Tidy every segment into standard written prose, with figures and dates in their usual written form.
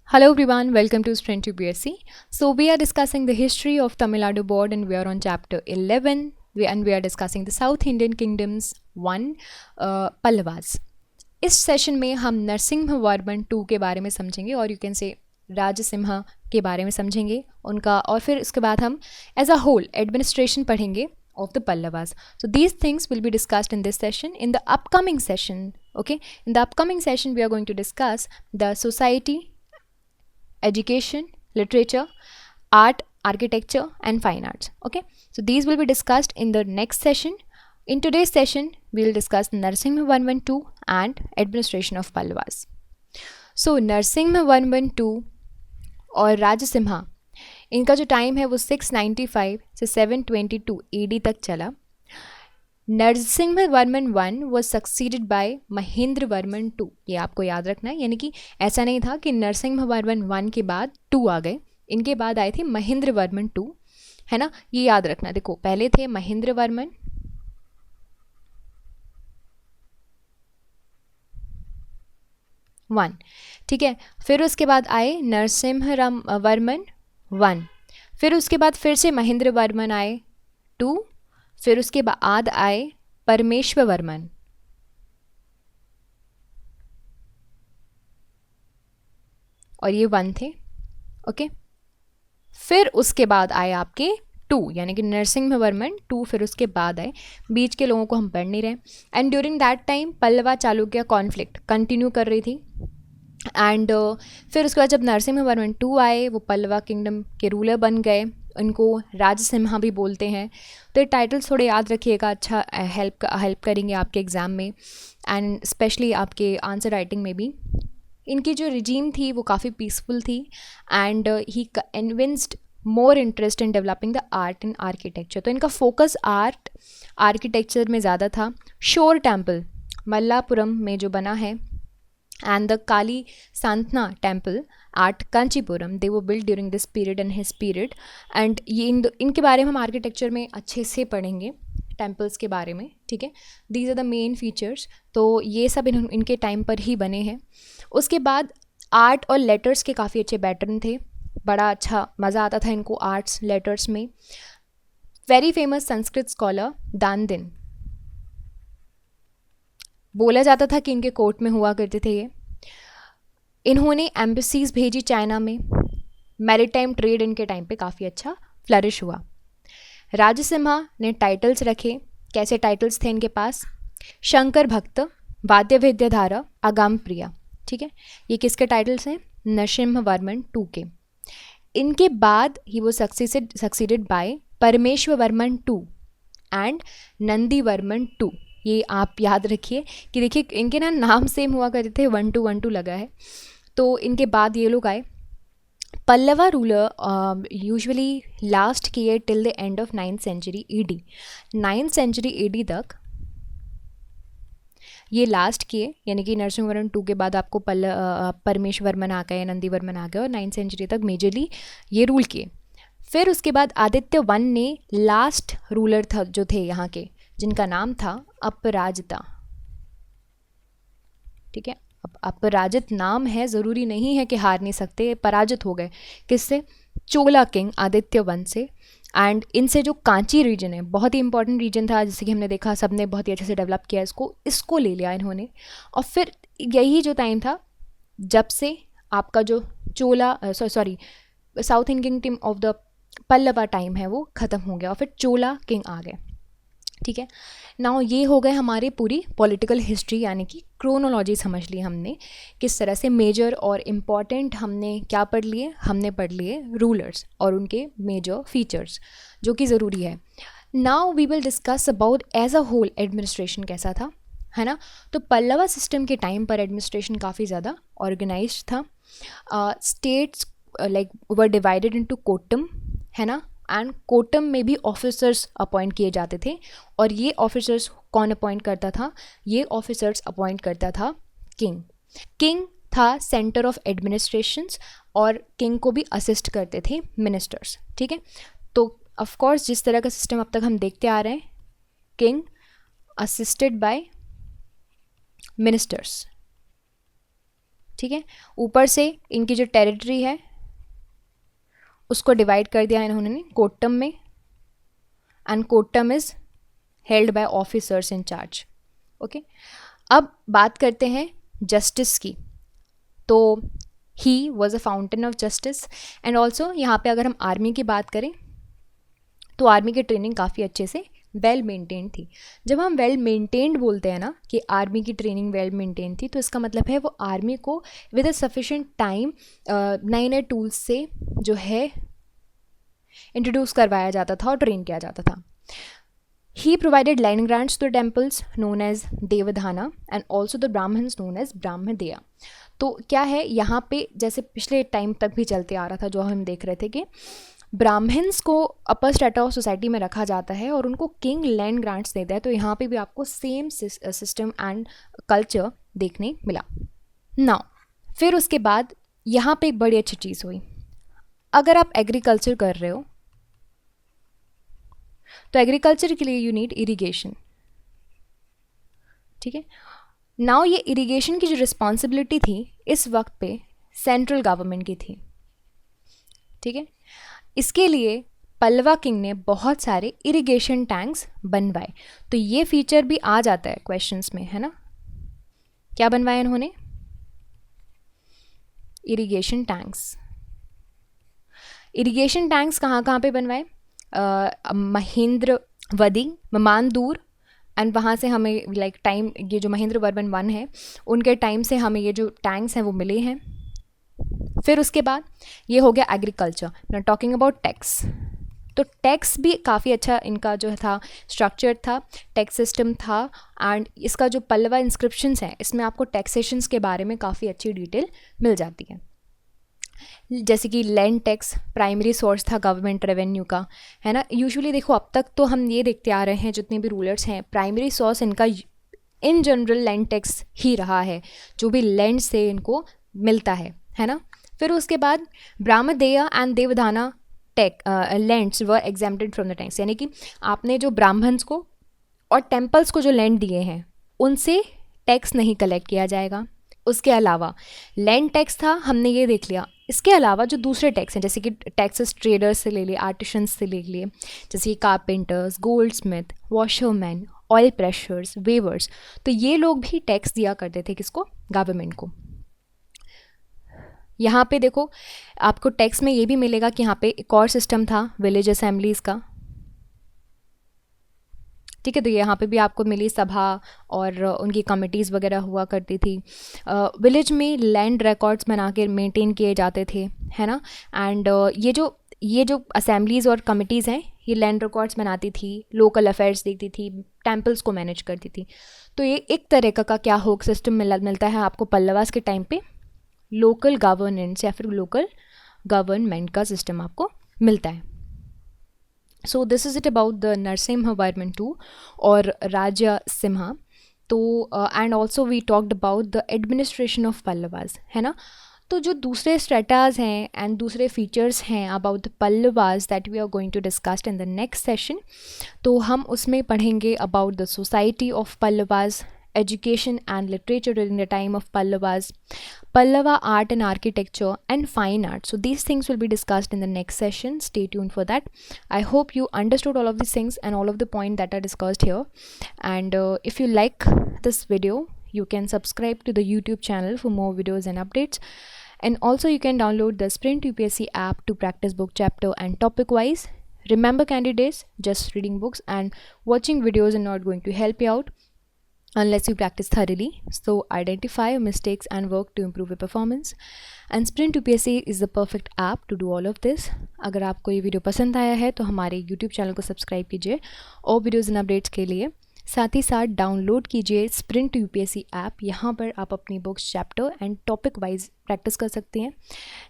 Hello everyone, welcome to Strength to BSc. So we are discussing the history of Tamil Nadu board and we are on chapter 11 and we are discussing the South Indian Kingdoms 1 Pallavas. इस session में हम नरसिंह वर्मन 2 के बारे में समझेंगे और you can say Rajasimha के बारे में समझेंगे उनका, और फिर इसके बाद हम एज अ होल एडमिनिस्ट्रेशन पढ़ेंगे of the Pallavas. So these things will be discussed in this session. In the upcoming session, in the upcoming session we are going to discuss the society, education, literature, art, architecture and fine arts. So these will be discussed in the next session. In today's session we will discuss Narasimha Varman II and administration of Pallavas. So Narasimha Varman II और राजसिम्हा, इनका जो time है वो 695 से 722 AD तक चला. Narasimha Varman 1 was succeeded by Mahendra Varman 2. ये आपको याद रखना है, यानी कि ऐसा नहीं था कि नरसिंह वर्मन 1 के बाद 2 आ गए, इनके बाद आए थे महेंद्र वर्मन 2, है ना. ये याद रखना. देखो पहले थे महेंद्र वर्मन 1, ठीक है. फिर उसके बाद आए नरसिम्हा वर्मन 1, फिर उसके बाद फिर से महेंद्र वर्मन आए 2, फिर उसके बाद आए परमेश्वर वर्मन, और ये 1 थे. फिर उसके बाद आए आपके 2, यानी कि नरसिंह वर्मन 2, फिर उसके बाद आए. बीच के लोगों को हम पढ़ नहीं रहे. And during that time Pallava Chalukya conflict continue कर रही थी. एंड फिर उसके बाद जब नरसिंह वर्मन 2 आए, वो पल्लवा किंगडम के रूलर बन गए. उनको राजसिम्हा भी बोलते हैं. तो ये टाइटल्स थोड़े याद रखिएगा, अच्छा हेल्प करेंगे आपके एग्ज़ाम में एंड स्पेशली आपके आंसर राइटिंग में भी. इनकी जो रिजीम थी वो काफ़ी पीसफुल थी and he convinced more interest in developing the art and architecture. तो इनका फोकस आर्ट आर्किटेक्चर में ज़्यादा था. शोर टेम्पल मल्लापुरम में जो बना है and the Kali Santna temple at Kanchipuram, they were built during this period and his period. and ये इनके बारे में हम आर्किटेक्चर में अच्छे से पढ़ेंगे, टेम्पल्स के बारे में, ठीक है. These are the main features. तो ये सब इनके टाइम पर ही बने हैं. उसके बाद आर्ट और लेटर्स के काफ़ी अच्छे पैटर्न थे. बड़ा अच्छा मज़ा आता था इनको आर्ट्स लेटर्स में. वेरी फेमस संस्कृत स्कॉलर दानदिन, बोला जाता था कि इनके कोर्ट में हुआ करते थे ये. इन्होंने एम्बेसीज भेजी चाइना में. मैरीटाइम ट्रेड इनके टाइम पे काफ़ी अच्छा फ्लरिश हुआ. राजसिम्हा ने टाइटल्स रखे. कैसे टाइटल्स थे इनके पास? शंकर भक्त, वाद्य विद्याधारा, अगाम प्रिया, ठीक है. ये किसके टाइटल्स हैं? नरसिम्हा वर्मन 2 के. इनके बाद ही वो सक्सीडेड बाय परमेश्वर वर्मन 2 एंड नंदी वर्मन 2. ये आप याद रखिए कि देखिए इनके ना नाम सेम हुआ करते थे, 1-2 लगा है. तो इनके बाद ये लोग आए. पल्लवा रूलर यूजुअली लास्ट किए till the end of 9th century AD. 9th century AD तक ये लास्ट किए, यानी कि नरसिंह वर्मन 2 के बाद आपको परमेश्वर वर्मन आ गए, नंदी वर्मन आ गए, और 9th century तक मेजरली ये रूल किए. फिर उसके बाद आदित्य 1 ने लास्ट रूलर था जो थे यहाँ के, जिनका नाम था अपराजिता, ठीक है. अब अपराजित नाम है, ज़रूरी नहीं है कि हार नहीं सकते. पराजित हो गए किससे? चोला किंग आदित्य 1 से. एंड इनसे जो कांची रीजन है, बहुत ही इंपॉर्टेंट रीजन था, जैसे कि हमने देखा सबने बहुत ही अच्छे से डेवलप किया इसको ले लिया इन्होंने. और फिर यही जो टाइम था जब से आपका जो Chola south Indian king of the Pallava time है वो ख़त्म हो गया और फिर चोला किंग आ गए, ठीक है. नाउ ये हो गए हमारी पूरी पॉलिटिकल हिस्ट्री, यानी कि क्रोनोलॉजी समझ ली हमने. किस तरह से मेजर और इम्पॉर्टेंट हमने क्या पढ़ लिए? हमने पढ़ लिए रूलर्स और उनके मेजर फीचर्स जो कि ज़रूरी है. Now we will discuss about as a whole administration कैसा था, है ना. तो पल्लवा सिस्टम के टाइम पर एडमिनिस्ट्रेशन काफ़ी ज़्यादा ऑर्गेनाइज था. States like were divided into kottam, है ना. एंड कोटम में भी ऑफिसर्स अपॉइंट किए जाते थे. और ये ऑफिसर्स कौन अपॉइंट करता था? ये ऑफिसर्स अपॉइंट करता था किंग. किंग था सेंटर ऑफ एडमिनिस्ट्रेशंस और किंग को भी असिस्ट करते थे मिनिस्टर्स, ठीक है. तो ऑफ कोर्स जिस तरह का सिस्टम अब तक हम देखते आ रहे हैं, किंग असिस्टेड बाय मिनिस्टर्स, ठीक है। ऊपर से इनकी जो टेरिटरी है उसको डिवाइड कर दिया इन्होंने कोट्टम में, and Kottam is held by officers in charge. Okay, अब बात करते हैं जस्टिस की। तो he was a fountain of justice, and also यहाँ पे अगर हम आर्मी की बात करें तो आर्मी की ट्रेनिंग काफ़ी अच्छे से वेल मेंटेन्ड थी। जब हम वेल मेंटेन्ड बोलते हैं ना कि आर्मी की ट्रेनिंग वेल मेंटेन थी, तो इसका मतलब है वो आर्मी को विद अ सफिशेंट टाइम नए नए टूल्स से जो है इंट्रोड्यूस करवाया जाता था और ट्रेन किया जाता था। He provided land grants to the temples known as Devadhana and also the Brahmins known as Brahmadeya। तो क्या है यहाँ पे, जैसे पिछले टाइम तक भी चलते आ रहा था जो हम देख रहे थे कि ब्राह्मण्स को अपर स्ट्रेटा ऑफ सोसाइटी में रखा जाता है और उनको किंग लैंड ग्रांट्स देता है। तो यहाँ पे भी आपको सेम सिस्टम एंड कल्चर देखने मिला। नाउ फिर उसके बाद यहाँ पे एक बड़ी अच्छी चीज़ हुई। अगर आप एग्रीकल्चर कर रहे हो तो एग्रीकल्चर के लिए यू नीड इरिगेशन। ठीक है, नाउ ये इरिगेशन की जो रिस्पॉन्सिबिलिटी थी इस वक्त पे सेंट्रल गवर्नमेंट की थी। ठीक है, इसके लिए पल्लवा किंग ने बहुत सारे इरिगेशन टैंक्स बनवाए। तो ये फीचर भी आ जाता है क्वेश्चंस में, है ना। क्या बनवाए इन्होंने? Irrigation tanks. इरिगेशन टैंक्स कहाँ कहाँ पे बनवाए? महेंद्रवदी, ममानदूर, एंड वहाँ से हमें लाइक टाइम, ये जो महेंद्र वर्मन 1 है उनके टाइम से हमें ये जो टैंक्स हैं वो मिले हैं। फिर उसके बाद ये हो गया एग्रीकल्चर। ना टॉकिंग अबाउट टैक्स, तो टैक्स भी काफ़ी अच्छा इनका जो था स्ट्रक्चर था, टैक्स सिस्टम था, एंड इसका जो पल्लवा इंस्क्रिप्शंस हैं इसमें आपको टैक्सेशंस के बारे में काफ़ी अच्छी डिटेल मिल जाती है। जैसे कि लैंड टैक्स प्राइमरी सोर्स था गवर्नमेंट रेवेन्यू का, है ना। यूजुअली देखो अब तक तो हम ये देखते आ रहे हैं जितने भी रूलर्स हैं, प्राइमरी सोर्स इनका इन जनरल लैंड टैक्स ही रहा है, जो भी लैंड से इनको मिलता है ना। फिर उसके बाद brahmadeya and devadana lands were exempted from the tax, यानी कि आपने जो ब्राह्मण्स को और टेम्पल्स को जो लैंड दिए हैं उनसे टैक्स नहीं कलेक्ट किया जाएगा। उसके अलावा लैंड टैक्स था, हमने ये देख लिया। इसके अलावा जो दूसरे टैक्स हैं, जैसे कि टैक्सेस ट्रेडर्स से ले लिए, आर्टिशंस से ले लिए, जैसे कि carpenters, gold Smith, washerman, oil pressures, weavers, तो ये लोग भी टैक्स दिया करते थे किसको? गवर्नमेंट को। यहाँ पे देखो आपको टैक्स में ये भी मिलेगा कि यहाँ पे एक और सिस्टम था विलेज असेंबलीज़ का। ठीक है, तो यहाँ पे भी आपको मिली सभा और उनकी कमिटीज़ वगैरह हुआ करती थी। विलेज में लैंड रिकॉर्ड्स बना के मेंटेन किए जाते थे, है ना। एंड ये जो असेंबलीज़ और कमिटीज़ हैं ये लैंड रिकॉर्ड्स बनाती थी, लोकल अफेयर्स देखती थी, टेम्पल्स को मैनेज करती थी। तो ये एक तरह का क्या हो सिस्टम मिलता है आपको पल्लवास के टाइम पे, लोकल गवर्नेंस या फिर लोकल गवर्नमेंट का सिस्टम आपको मिलता है। So this is it about the Narasimha Varman 2 और राजा सिम्हा। तो and also we talked about the administration of Pallavas, है ना। तो जो दूसरे स्ट्रेटाज हैं एंड दूसरे फीचर्स हैं about the Pallavas that we are going to discuss in the next session, तो हम उसमें पढ़ेंगे about the society of Pallavas, education and literature during the time of Pallavas, Pallava art and architecture, and fine art. So these things will be discussed in the next session. Stay tuned for that. I hope you understood all of these things and all of the points that are discussed here. And if you like this video, you can subscribe to the YouTube channel for more videos and updates. And also you can download the Sprint UPSC app to practice book chapter and topic wise. Remember candidates, just reading books and watching videos are not going to help you out unless you practice thoroughly. So identify your mistakes and work to improve your performance. And Sprint UPSC is the perfect app to do all of this. अगर आपको ये video पसंद आया है तो हमारे YouTube channel को subscribe कीजिए और वीडियोज़ एंड अपडेट्स के लिए। साथ ही साथ डाउनलोड कीजिए स्प्रिंट यूपीएससी ऐप। यहाँ पर आप अपनी books chapter and topic wise practice कर सकते हैं।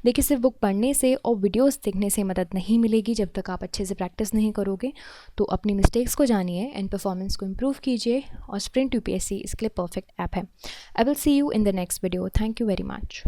देखिए, सिर्फ बुक पढ़ने से और वीडियोस देखने से मदद नहीं मिलेगी जब तक आप अच्छे से प्रैक्टिस नहीं करोगे। तो अपनी मिस्टेक्स को जानिए एंड परफॉर्मेंस को इम्प्रूव कीजिए और स्प्रिंट यूपीएससी इसके लिए परफेक्ट ऐप है। I will see you in the next video. Thank you very much.